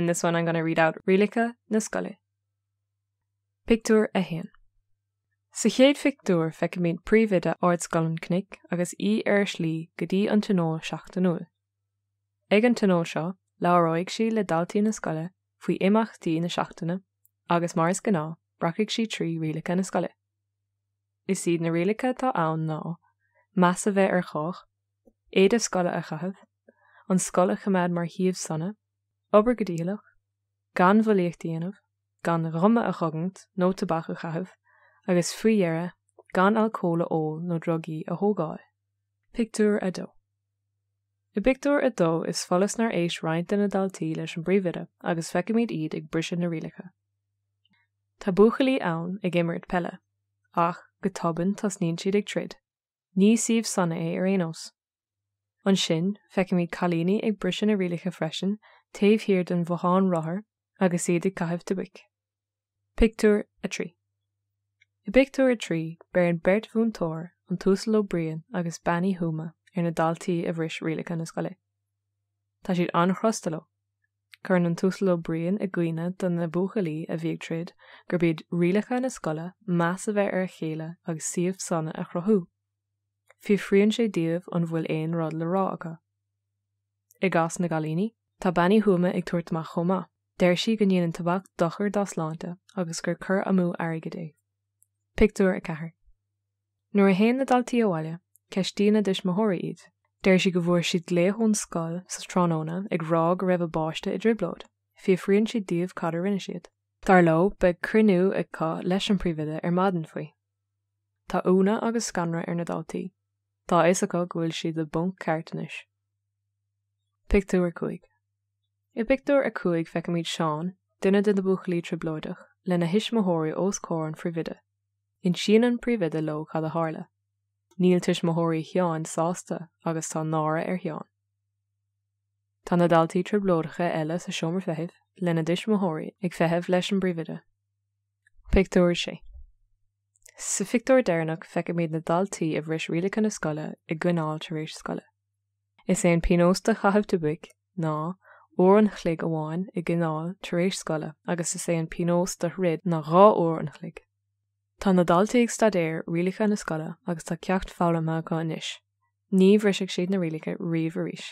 In this one I'm going to read out Rialacha na Scoile. Pictiúr a Haon. Sa chéad pictiúr feiceann míad príomhide ard scoileann cnoic agus ar slí go dtí an tónól 7 Ag an tónól seo, labhróidh sí le daltaí na scoile faoi imeachtaí na seachtaine agus mar is gná bracaigh sí trí rialacha na scoile. Is siad na rialacha tá ann ná meas a bheith ar chách, éad a scoile a chaithimh, an scoile chumad mar thaobh sanna, obair go díolach, gan bhfuilíocht dhéanamh, gan rumme a chugant nó tabach a chaithimh, agus faoihearra gan alcóla óil nó drogaí a thógáil. Pictiúr a dó. I pictiúr a dó is folas nar éis roinnt na daltaí leis an bríomhide agus feiceann míad iad ag briseadh na rialacha. Tá buachalaí ann ag imirt pelle, ach go tobann tasníonn siad ag trid. Ní siomh sanna é ar aonós. An sin feiceann míad cailíní ag briseadh na rialacha freisin taobh thiar den bhuacháin rothair agus iad ag caitheamh de bic. Pictiúr a trí. I pictiúr a trí bear Bert Bhuntóir an túsal ó Brian agus Benny Huma ar na daltaí a bhris rialacha na scoile. Tá siad an-chrostaló. Churann an túsal ó Brian a gcuine don na buachalaí a bhí ag trid gur bíad rialacha na scoile meas a bheith ar a chéile agus siomh sanna a chruthú. Fiafraíonn sé díobh an bhfuil éon rud le rá acu. I gcás na galíní, tá Benny Huma ag tuairt amach chomá. Deir sí go ndéanann tabhac dochar dáslánta agus gur cur amú airgid é. Pictiúr a 4. Nuair a héan na daltaí a bhaile, ceistíonn na dismothirí iad. Deir sí go bhfuair siad léithún scoil sa trónóna ag rá go raibh a báiste i driblód. Fiafraíonn siad díobh cad a rinne siad. Dar leo beidh cruinniú ag cá leis an príomhide ar maidin faoi. Tá úna agus scanra ar na daltaí. Tá is acu go bhfuil siad a bunk ceartanis. Pictiúr a 5. I pictiúr a 5 feiceann míad Seán, duine de na buachalaí triblóideach, le na hismothirí os cór an phríomhide. In sin an príomhide lo cad a tharla. Níl tismothirí Sheán sásta agus tá nára ar Sheán. Tá na daltaí triblóideacha eile sa seomar feithimh le na dismothirí ag feithimh leis an bríomhide. Pictiúr 6. Sa pictiúr deireanach feiceann míad na daltaí a bhris rialacha na scoile i gcuineáil tar éis scoile. Is é an pinósta chaithimh de bic ná ór an chlig amháin i gcuineáil tar éis scoile agus is é an pinósta rid na rá ór an chlig. Tá na daltaí ag stadéir rialacha na scoile agus tá ceacht fálamach acu inis. Ní bhriseadh siad na rialacha riamh arís.